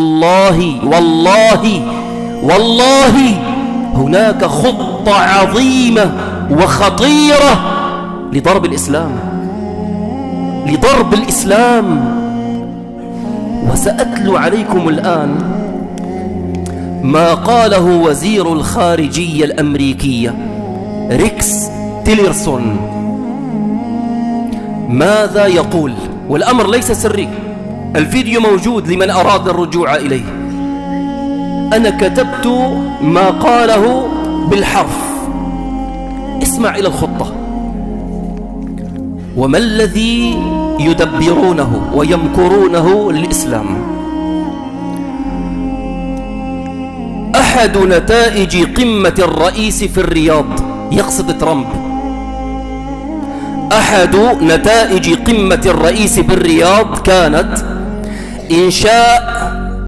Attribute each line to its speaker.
Speaker 1: الله والله والله هناك خطة عظيمة وخطيرة لضرب الإسلام، لضرب الإسلام. وسأتلو عليكم الآن ما قاله وزير الخارجية الأمريكية ريكس تيلرسون. ماذا يقول؟ والأمر ليس سري، الفيديو موجود لمن أراد الرجوع إليه. أنا كتبت ما قاله بالحرف. اسمع إلى الخطة. وما الذي يدبرونه ويمكرونه للإسلام؟ أحد نتائج قمة الرئيس في الرياض، يقصد ترامب، أحد نتائج قمة الرئيس بالرياض كانت إنشاء